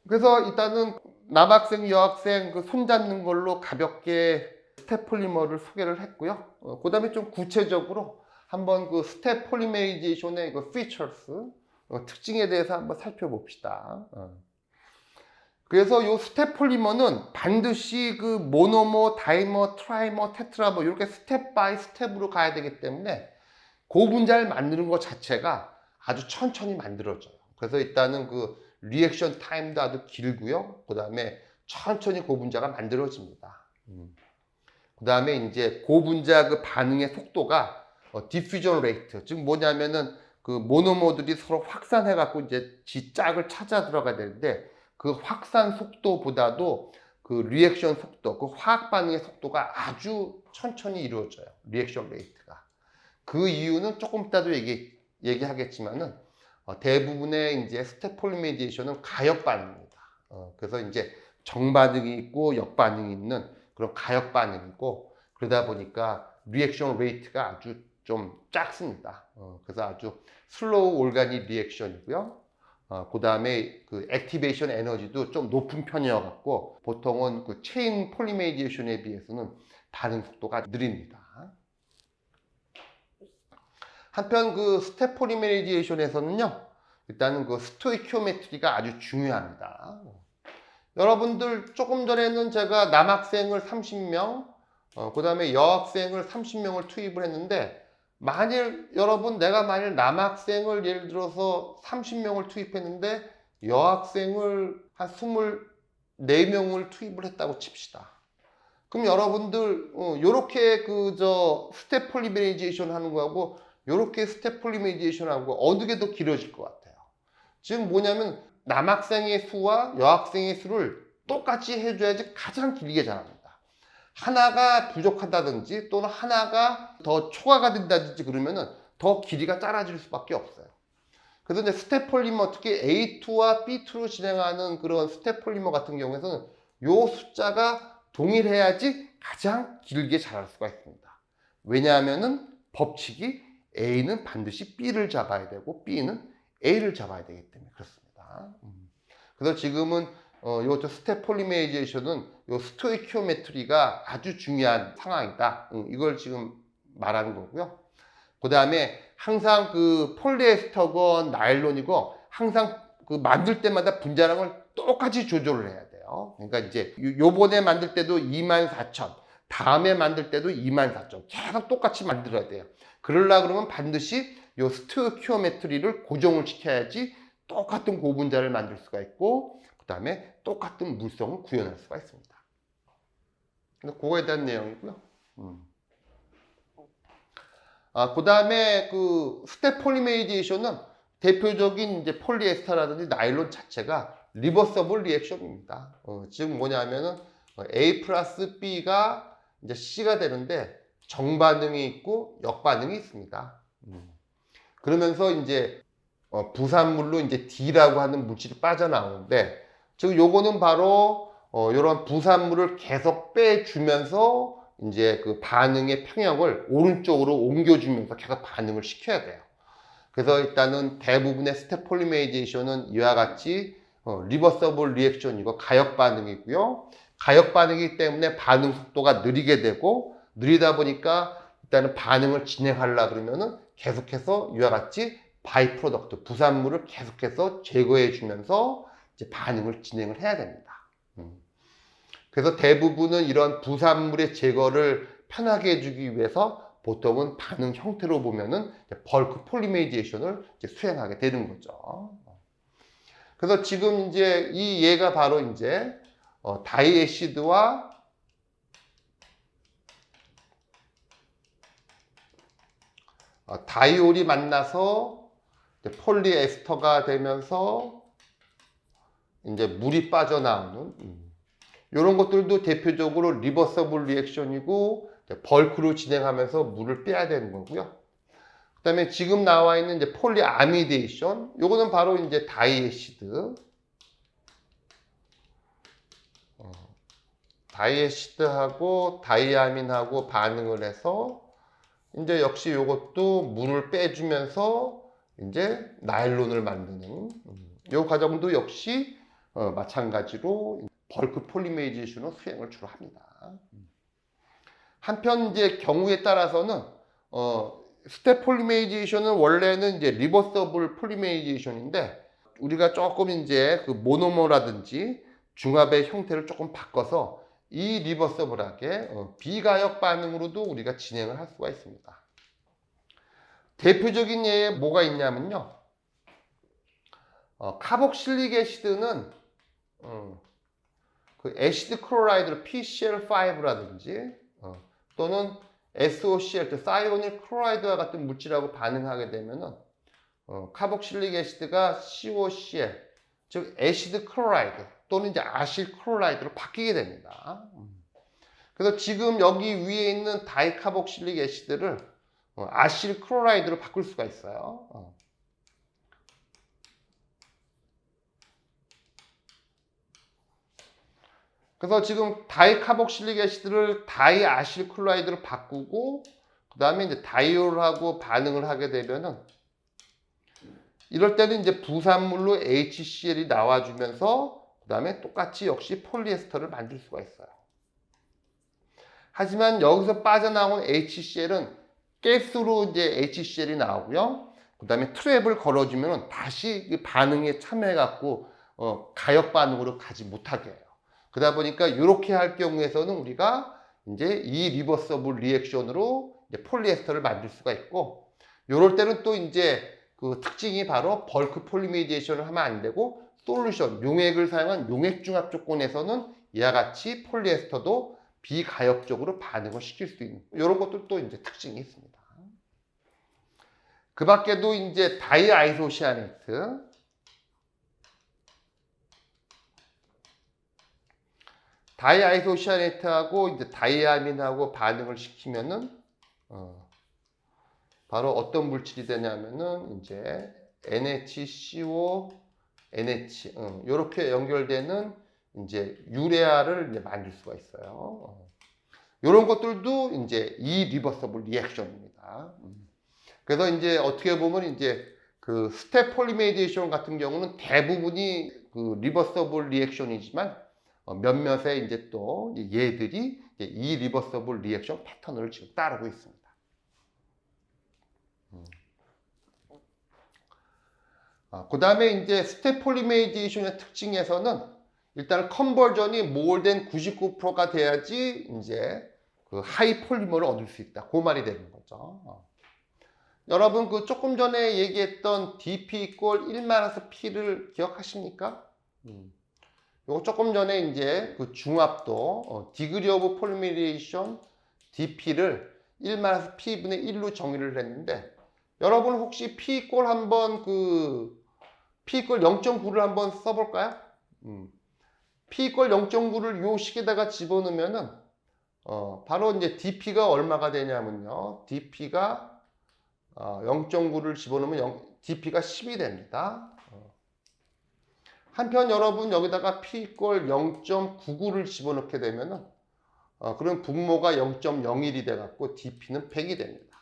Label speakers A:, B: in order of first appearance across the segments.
A: 그래서 일단은 남학생, 여학생 그 손잡는 걸로 가볍게 스텝 폴리머를 소개를 했고요. 그다음에 좀 구체적으로 한번 그 스텝 폴리메리제이션의 그 피처스, 특징에 대해서 한번 살펴봅시다. 그래서 이 스텝 폴리머는 반드시 그 모노머, 다이머, 트라이머, 테트라 뭐 이렇게 스텝 바이 스텝으로 가야 되기 때문에 고분자를 만드는 것 자체가 아주 천천히 만들어져요. 그래서 일단은 그 리액션 타임도 아주 길고요. 그 다음에 천천히 고분자가 만들어집니다. 그 다음에 이제 고분자 그 반응의 속도가 디퓨전 레이트, 즉 뭐냐면은 그 모노머들이 서로 확산해 갖고 이제 지 짝을 찾아 들어가야 되는데 그 확산 속도보다도 그 리액션 속도, 그 화학 반응의 속도가 아주 천천히 이루어져요. 리액션 레이트가. 그 이유는 조금 이따도 얘기하겠지만은 대부분의 이제 스텝 폴리메리제이션은 가역 반응입니다. 그래서 이제 정반응이 있고 역반응이 있는 그런 가역 반응이고 그러다 보니까 리액션 레이트가 아주 좀 작습니다. 그래서 아주 슬로우 올가닉 리액션이고요. 그 다음에 그 액티베이션 에너지도 좀 높은 편이어 갖고 보통은 그 체인 폴리메리제이션에 비해서는 반응 속도가 느립니다. 한편 그 스텝 폴리메리제이션에서는요, 일단은 그 스토이키오메트리가 아주 중요합니다. 여러분들 조금 전에는 제가 남학생을 30명, 그 다음에 여학생을 30명을 투입을 했는데 만일 여러분 내가 만일 남학생을 예를 들어서 30명을 투입했는데 여학생을 한 24명을 투입을 했다고 칩시다. 그럼 여러분들 요렇게 그저 스텝 폴리메리제이션 하는 거하고 요렇게 스텝 폴리메리제이션 하는 거 어느 게 더 길어질 것 같아요. 지금 뭐냐면 남학생의 수와 여학생의 수를 똑같이 해줘야지 가장 길게 자랍니다. 하나가 부족하다든지 또는 하나가 더 초과가 된다든지 그러면은 더 길이가 짧아질 수밖에 없어요. 그래서 이제 스텝 폴리머, 특히 A2와 B2로 진행하는 그런 스텝 폴리머 같은 경우에는 요 숫자가 동일해야지 가장 길게 자랄 수가 있습니다. 왜냐하면은 법칙이 A는 반드시 B를 잡아야 되고 B는 A를 잡아야 되기 때문에 그렇습니다. 그래서 지금은 요 스텝 폴리메리제이션은 요 스토이키오메트리가 아주 중요한 상황이다. 이걸 지금 말하는 거고요. 그 다음에 항상 그 폴리에스터건 나일론이고 항상 그 만들 때마다 분자량을 똑같이 조절을 해야 돼요. 그러니까 이제 요번에 만들 때도 24,000, 다음에 만들 때도 24,000 계속 똑같이 만들어야 돼요. 그러려고 그러면 반드시 요 스토이키오메트리를 고정을 시켜야지 똑같은 고분자를 만들 수가 있고 그 다음에 똑같은 물성을 구현할 수가 있습니다. 그거에 대한 내용이고요. 그 다음에 그 스텝 폴리메리제이션은 대표적인 이제 폴리에스터라든지 나일론 자체가 리버서블 리액션입니다. 지금 뭐냐면은 A 플러스 B가 이제 C가 되는데 정반응이 있고 역반응이 있습니다. 그러면서 이제 부산물로 이제 D라고 하는 물질이 빠져나오는데 즉 요거는 바로 이런 부산물을 계속 빼주면서 이제 그 반응의 평형을 오른쪽으로 옮겨주면서 계속 반응을 시켜야 돼요. 그래서 일단은 대부분의 스텝 폴리메리제이션은 이와 같이 리버서블 리액션이고 가역 반응이고요. 가역 반응이기 때문에 반응 속도가 느리게 되고 느리다 보니까 일단은 반응을 진행하려 그러면은 계속해서 이와 같이 바이 프로덕트 부산물을 계속해서 제거해 주면서 이제 반응을 진행을 해야 됩니다. 그래서 대부분은 이런 부산물의 제거를 편하게 해주기 위해서 보통은 반응 형태로 보면은 벌크 폴리메리제이션을 수행하게 되는 거죠. 그래서 지금 이제 이 얘가 바로 이제 다이애시드와 다이올이 만나서 폴리에스터가 되면서 이제 물이 빠져나오는 이런 것들도 대표적으로 리버서블 리액션이고 벌크로 진행하면서 물을 빼야 되는 거고요. 그 다음에 지금 나와 있는 이제 폴리아미데이션, 요거는 바로 이제 다이애시드, 다이애시드하고 다이아민하고 반응을 해서 이제 역시 요것도 물을 빼주면서 이제 나일론을 만드는 요 과정도 역시 마찬가지로 벌크 폴리메리제이션으로 수행을 주로 합니다. 한편 이제 경우에 따라서는 스텝 폴리메리제이션은 원래는 이제 리버서블 폴리메리제이션인데 우리가 조금 이제 그 모노머라든지 중합의 형태를 조금 바꿔서 이 리버서블하게 비가역 반응으로도 우리가 진행을 할 수가 있습니다. 대표적인 예에 뭐가 있냐면요. 카복실릭 애시드는 그 애시드 클로라이드로 PCl5라든지 또는 SOCl, 사이오닐 클로라이드와 같은 물질하고 반응하게 되면은 카복실릭 애시드가 COCl, 즉 애시드 클로라이드 또는 이제 아실 클로라이드로 바뀌게 됩니다. 그래서 지금 여기 위에 있는 다이카복실릭 애시드를 아실 클로라이드로 바꿀 수가 있어요. 그래서 지금 다이카복실릭 애시드를 다이아실 클로라이드로 바꾸고 그 다음에 이제 다이올하고 반응을 하게 되면은 이럴 때는 이제 부산물로 HCl이 나와주면서 그 다음에 똑같이 역시 폴리에스터를 만들 수가 있어요. 하지만 여기서 빠져나온 HCl은 가스로 이제 HCl이 나오고요. 그 다음에 트랩을 걸어주면 다시 반응에 참여해갖고 가역 반응으로 가지 못하게 해요. 그러다 보니까 이렇게 할 경우에서는 우리가 이제 이 리버서블 리액션으로 이제 폴리에스터를 만들 수가 있고, 이럴 때는 또 이제 그 특징이 바로 벌크 폴리메리제이션을 하면 안 되고 솔루션, 용액을 사용한 용액 중합 조건에서는 이와 같이 폴리에스터도 비가역적으로 반응을 시킬 수 있는 이런 것들도 이제 특징이 있습니다. 그 밖에도 이제 다이아이소시아네트, 다이아이소시아네트하고 이제 다이아민하고 반응을 시키면은 바로 어떤 물질이 되냐면은 이제 NHCO, NH 이렇게 연결되는 이제 유레아를 이제 만들 수가 있어요. 이런 것들도 이제 이 리버서블 리액션입니다. 그래서 이제 어떻게 보면 이제 그 스텝 폴리메리제이션 같은 경우는 대부분이 그 리버서블 리액션이지만 몇몇의 이제 또 얘들이 이 리버서블 리액션 패턴을 지금 따르고 있습니다. 그 다음에 이제 스텝 폴리메리제이션의 특징에서는 일단 컨버전이 몰된 99%가 돼야지 이제 그 하이 폴리머를 얻을 수 있다. 그 말이 되는 거죠. 여러분 그 조금 전에 얘기했던 DP 이퀄 1-P를 기억하십니까? 요거 조금 전에 이제 그 중합도 디그리 오브 폴리메리제이션 DP를 1-P분의 1로 정의를 했는데, 여러분 혹시 P 이퀄 한번 그 P 이퀄 0.9를 한번 써볼까요? P 이퀄 0.9를 요 식에다가 집어넣으면은 바로 이제 DP가 얼마가 되냐면요. DP가 0.9를 집어넣으면 DP가 10이 됩니다. 한편 여러분 여기다가 P 이퀄 0.99를 집어넣게 되면은 그럼 분모가 0.01이 돼갖고 DP는 100이 됩니다.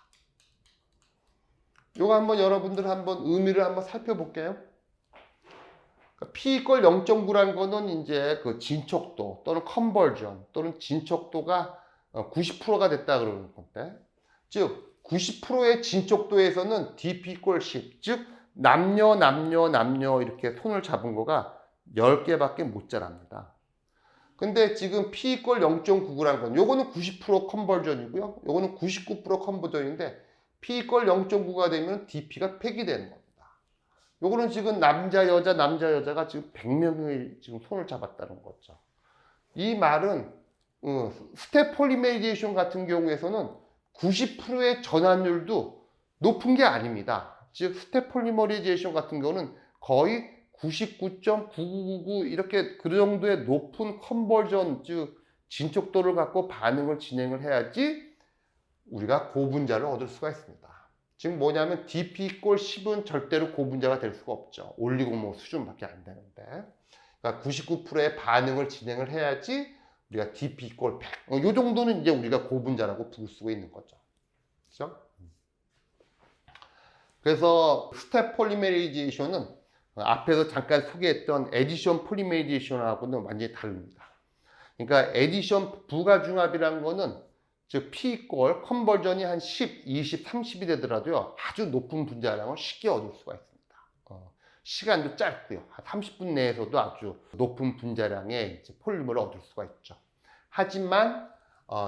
A: 요거 한번 여러분들 한번 의미를 한번 살펴볼게요. P 이퀄 0.9라는 거는 이제 그 진척도 또는 컨버전 또는 진척도가 90%가 됐다 그러는 건데, 즉 90%의 진척도에서는 DP 이퀄 10, 즉 남녀 이렇게 손을 잡은 거가 10개밖에 못 자랍니다. 근데 지금 P 이퀄 0.99라는 건 요거는 90% 컨버전이고요. 요거는 99% 컨버전인데 P 이퀄 0.9가 되면 DP가 100이 되는 겁니다. 요거는 지금 남자 여자가 지금 100명이 지금 손을 잡았다는 거죠. 이 말은 스텝 폴리메리제이션 같은 경우에서는 90%의 전환율도 높은 게 아닙니다. 즉 스텝 폴리메리제이션 같은 경우는 거의 99.9999 이렇게 그 정도의 높은 컨버전, 즉 진척도를 갖고 반응을 진행을 해야지 우리가 고분자를 얻을 수가 있습니다. 지금 뭐냐면 DP 이퀄 10은 절대로 고분자가 될 수가 없죠. 올리고모 수준밖에 안 되는데, 그러니까 99%의 반응을 진행을 해야지 우리가 DP 이퀄 100, 이 정도는 이제 우리가 고분자라고 부를 수가 있는 거죠. 그렇죠? 그래서 스텝 폴리메리제이션은 앞에서 잠깐 소개했던 에디션 폴리메리제이션하고는 완전히 다릅니다. 그러니까 에디션 부가중합이라는 거는 즉 P 꼴 컨버전이 한 10, 20, 30이 되더라도요 아주 높은 분자량을 쉽게 얻을 수가 있습니다. 시간도 짧고요. 한 30분 내에서도 아주 높은 분자량의 이제 폴리머를 얻을 수가 있죠. 하지만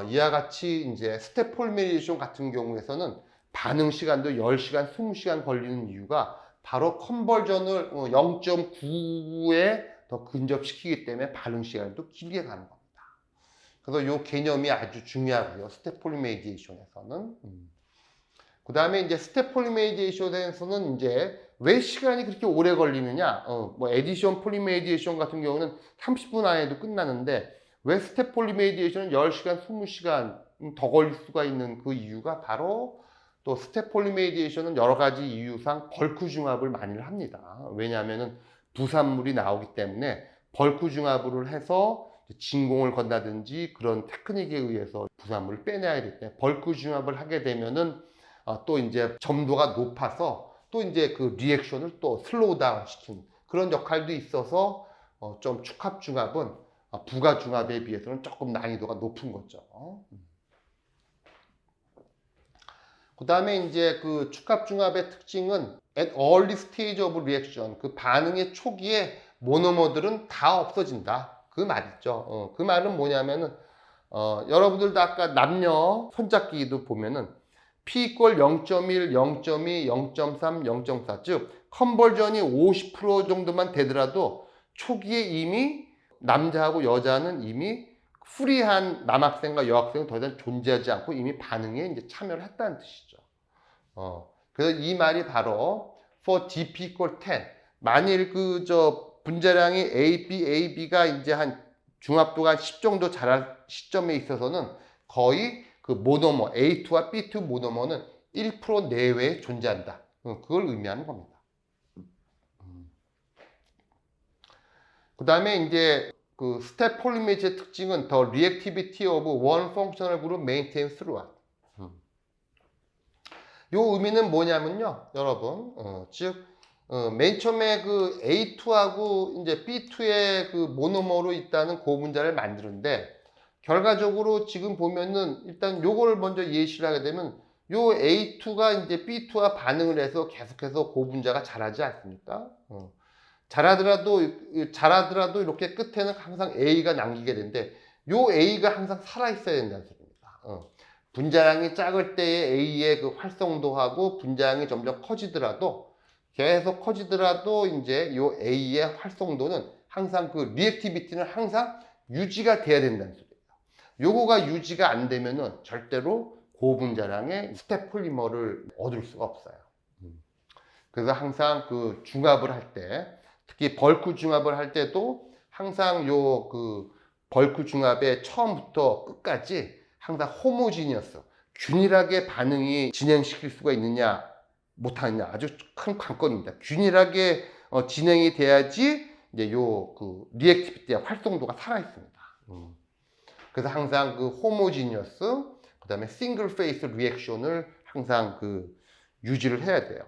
A: 이와 같이 이제 스텝 폴리메리제이션 같은 경우에서는 반응 시간도 10시간, 20시간 걸리는 이유가 바로 컨버전을 0.9에 더 근접시키기 때문에 반응 시간도 길게 가는 겁니다. 그래서 이 개념이 아주 중요하고요. 스텝 폴리메리제이션에서는. 그 다음에 이제 스텝 폴리메리제이션에서는 이제 왜 시간이 그렇게 오래 걸리느냐? 뭐 에디션 폴리메리제이션 같은 경우는 30분 안에도 끝나는데 왜 스텝 폴리메리제이션은 10시간, 20시간 더 걸릴 수가 있는 그 이유가 바로 또 스텝 폴리메리제이션은 여러 가지 이유상 벌크 중합을 많이 합니다. 왜냐하면 부산물이 나오기 때문에 벌크 중합을 해서 진공을 건다든지 그런 테크닉에 의해서 부산물을 빼내야 되기 때문에 벌크 중합을 하게 되면은 또 이제 점도가 높아서 또 이제 그 리액션을 또 슬로우 다운 시키는 그런 역할도 있어서 좀 축합 중합은 부가 중합에 비해서는 조금 난이도가 높은 거죠. 그 다음에 이제 그 축합 중합의 특징은 at early stage of reaction 그 반응의 초기에 모노머들은 다 없어진다. 그 말 있죠. 그 말은 뭐냐면은 여러분들도 아까 남녀 손잡기도 보면은 P 이퀄 0.1, 0.2, 0.3, 0.4 즉 컨버전이 50% 정도만 되더라도 초기에 이미 남자하고 여자는 이미 프리한 남학생과 여학생은 더 이상 존재하지 않고 이미 반응에 이제 참여를 했다는 뜻이죠. 그래서 이 말이 바로 for DP equal 10 만일 분자량이 AB가 이제 한 중합도가 한 10 정도 자랄 시점에 있어서는 거의 그 모노머 A2와 B2 모노머는 1% 내외에 존재한다. 그걸 의미하는 겁니다. 그 다음에 이제 그 스텝 폴리메리제의 특징은 the reactivity of one functional group maintained throughout. 요 의미는 뭐냐면요, 여러분, 맨 처음에 그 A2하고 이제 B2의 그 모노머로 있다는 고분자를 만드는데 결과적으로 지금 보면은 일단 요걸 먼저 예시를 하게 되면 요 A2가 이제 B2와 반응을 해서 계속해서 고분자가 자라지 않습니까? 자라더라도 이렇게 끝에는 항상 A가 남기게 되는데 요 A가 항상 살아 있어야 된다는 소리입니다. 분자량이 작을 때의 A의 그 활성도하고 분자량이 점점 커지더라도 계속 커지더라도 이제 요 A의 활성도는 항상 그 리액티비티는 항상 유지가 돼야 된다는 소리예요. 요거가 유지가 안 되면은 절대로 고분자량의 스텝 폴리머를 얻을 수가 없어요. 그래서 항상 그 중합을 할 때, 특히 벌크 중합을 할 때도 항상 요 그 벌크 중합의 처음부터 끝까지 항상 호모지니어스, 균일하게 반응이 진행시킬 수가 있느냐 못하느냐 아주 큰 관건입니다. 균일하게 진행이 돼야지 이제 요 그 리액티비티의 활성도가 살아 있습니다. 그래서 항상 그 호모지니어스, 그 다음에 싱글 페이스 리액션을 항상 그 유지를 해야 돼요.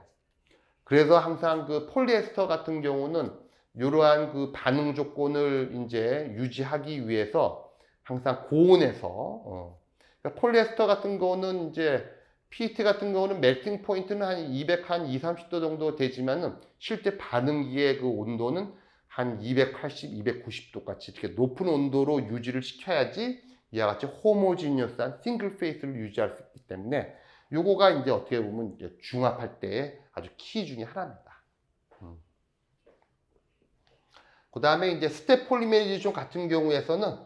A: 그래서 항상 그 폴리에스터 같은 경우는 이러한 그 반응 조건을 이제 유지하기 위해서 항상 고온에서 그러니까 폴리에스터 같은 경우는 이제 PET 같은 경우는 멜팅 포인트는 한 200, 30도 정도 되지만은 실제 반응기의 그 온도는 한 280, 290도 같이 이렇게 높은 온도로 유지를 시켜야지 이와 같이 호모지니어스한 싱글 페이스를 유지할 수 있기 때문에 요거가 이제 어떻게 보면 이제 중합할 때의 아주 키 중에 하나입니다. 그 다음에 이제 스텝 폴리메리제이션 같은 경우에서는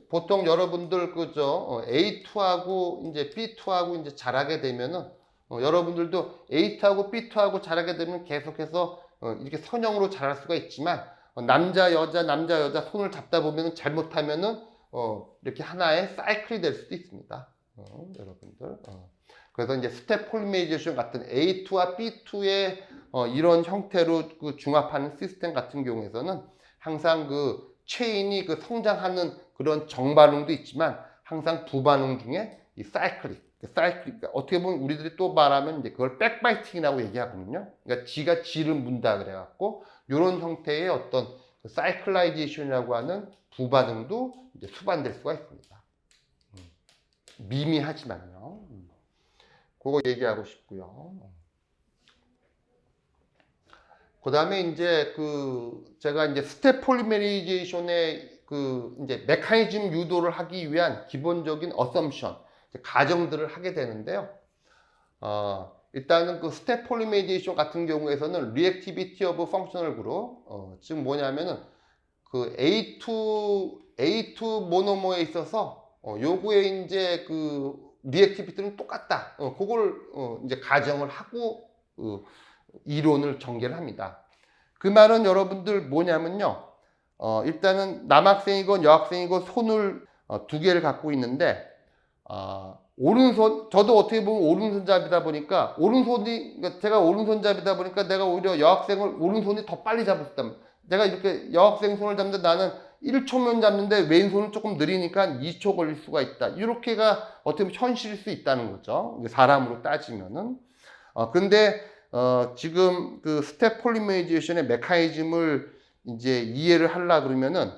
A: 보통 여러분들 그죠 A2하고 이제 B2하고 이제 자라게 되면은 여러분들도 A2하고 B2하고 자라게 되면 계속해서 이렇게 선형으로 자랄 수가 있지만 남자 여자 손을 잡다 보면은 잘못하면은 이렇게 하나의 사이클이 될 수도 있습니다. 여러분들. 그래서 이제 스텝 폴리메리제이션 같은 A2와 B2의 이런 형태로 그 중합하는 시스템 같은 경우에서는 항상 그 체인이 그 성장하는 그런 정반응도 있지만 항상 부반응 중에 이 사이클릭 그러니까 어떻게 보면 우리들이 또 말하면 이제 그걸 백바이팅이라고 얘기하거든요. 그러니까 지가 지를 문다 그래갖고 이런 형태의 어떤 사이클라이제이션이라고 하는 부반응도 이제 수반될 수가 있습니다. 미미하지만요. 그거 얘기하고 싶고요. 그 다음에 이제 제가 이제 스텝 폴리메리제이션의 이제 메커니즘 유도를 하기 위한 기본적인 어썸션, 가정들을 하게 되는데요. 일단은 스텝 폴리메리제이션 같은 경우에서는 리액티비티 오브 펑셔널 그룹, 지금 뭐냐면은 A2 모노머에 있어서 요거에 이제 리액티비티는 똑같다. 그걸 이제 가정을 하고 이론을 전개를 합니다. 그 말은 여러분들 뭐냐면요. 일단은 남학생이건 여학생이건 손을 두 개를 갖고 있는데 오른손, 저도 어떻게 보면 오른손잡이다 보니까 그러니까 제가 오른손잡이다 보니까 내가 오히려 여학생을 오른손이 더 빨리 잡을 수 있다. 내가 이렇게 여학생 손을 잡는데 나는 1초면 잡는데 왼손은 조금 느리니까 2초 걸릴 수가 있다. 이렇게가 어떻게 보면 현실일 수 있다는 거죠. 사람으로 따지면은. 근데 지금 스텝 폴리메리제이션의 메커니즘을 이제 이해를 하려 그러면은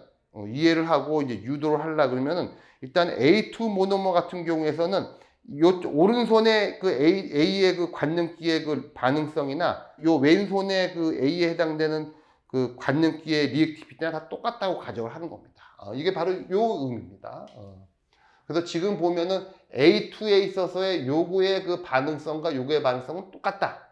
A: 이해를 하고 이제 유도를 하려 그러면은 일단 A2 모노머 같은 경우에서는 요 오른손의 A의 관능기의 반응성이나 요 왼손의 A에 해당되는 관능기의 리액티비티나 다 똑같다고 가정을 하는 겁니다. 이게 바로 요 의미입니다. 그래서 지금 보면은 A2에 있어서의 요거의 반응성과 요거의 반응성은 똑같다.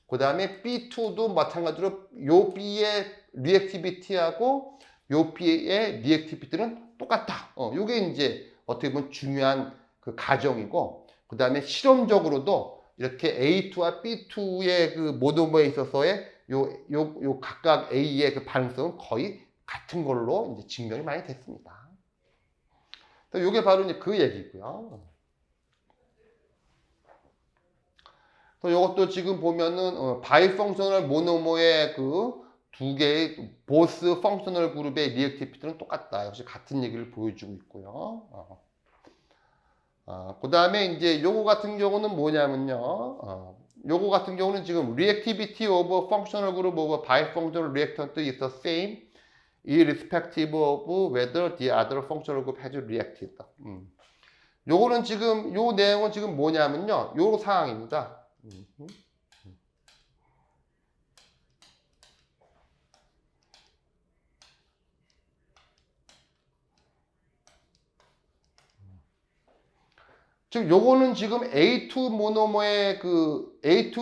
A: 그 다음에 B2도 마찬가지로 요 B의 리액티비티하고 요 B의 리액티비티는 똑같다. 요게 이제 어떻게 보면 중요한 가정이고, 그 다음에 실험적으로도 이렇게 A2와 B2의 모노머에 있어서의 요 각각 A의 반응성은 거의 같은 걸로 이제 증명이 많이 됐습니다. 요게 바로 이제 그 얘기고요. 또 이것도 지금 보면은 바이펑셔널 모노머의 두 개의 보스 펑셔널 그룹의 리액티비티는 똑같다. 역시 같은 얘기를 보여주고 있고요. 그 다음에 이제 요거 같은 경우는 뭐냐면요. 요거 같은 경우는 지금 reactivity of functional group of bifunctional reactant is the same irrespective of whether the other functional group has reacted. 요거는 지금 요 내용은 지금 뭐냐면요. 요 상황입니다. 즉 요거는 지금 A2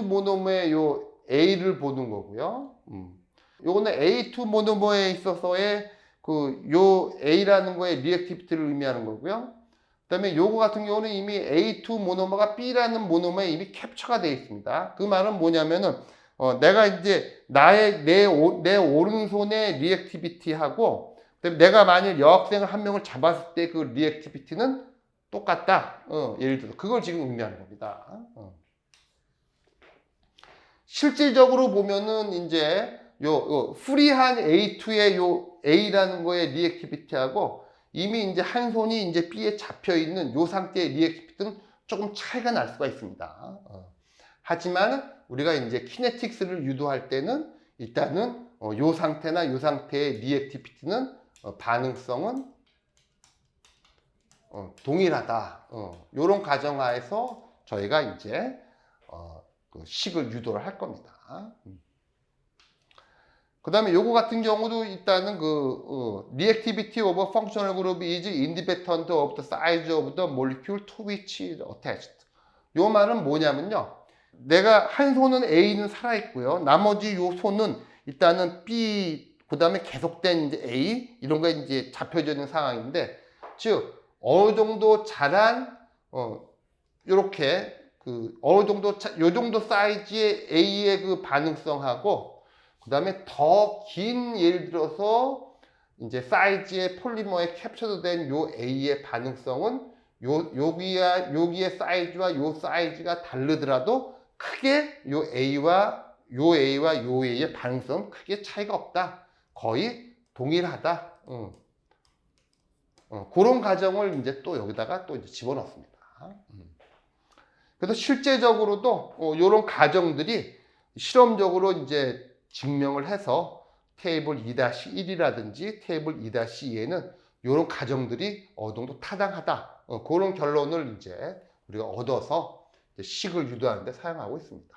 A: 모노머의 요 A를 보는 거고요. 요거는 A2 모노머에 있어서의 요 A라는 거의 리액티비티를 의미하는 거고요. 그다음에 요거 같은 경우는 이미 A2 모노머가 B라는 모노머에 이미 캡처가 되어 있습니다. 그 말은 뭐냐면은 내가 이제 내 오른손의 리액티비티하고 그다음에 내가 만일 여학생을 한 명을 잡았을 때 그 리액티비티는 똑같다. 예를 들어 그걸 지금 의미하는 겁니다. 실질적으로 보면은 이제 요 프리한 A2의 요 A라는 거의 리액티비티하고 이미 이제 한 손이 이제 B에 잡혀 있는 요 상태의 리액티비티는 조금 차이가 날 수가 있습니다. 하지만 우리가 이제 키네틱스를 유도할 때는 일단은 요 상태나 요 상태의 리액티비티는 반응성은 동일하다. 요런 가정하에서 저희가 이제 식을 유도를 할 겁니다. 그 다음에 요거 같은 경우도 일단은 reactivity of a functional group is independent of the size of the molecule to which it is attached. 요 말은 뭐냐면요. 내가 한 손은 A는 살아있고요. 나머지 요 손은 일단은 B, 그 다음에 계속된 이제 A, 이런 거에 이제 잡혀져 있는 상황인데, 즉, 어느 정도 자란, 요렇게, 어느 정도, 요 정도 사이즈의 A의 반응성하고, 그 다음에 더 긴 예를 들어서 이제 사이즈의 폴리머에 캡처된 요 A의 반응성은 여기의 사이즈와 요 사이즈가 다르더라도 크게 요 A와 요 A의 반응성은 크게 차이가 없다. 거의 동일하다. 그런 가정을 이제 또 여기다가 또 이제 집어넣습니다. 그래서 실제적으로도 이런 가정들이 실험적으로 이제 증명을 해서 테이블 2-1이라든지 테이블 2-2에는 이런 가정들이 어느 정도 타당하다. 그런 결론을 이제 우리가 얻어서 식을 유도하는 데 사용하고 있습니다.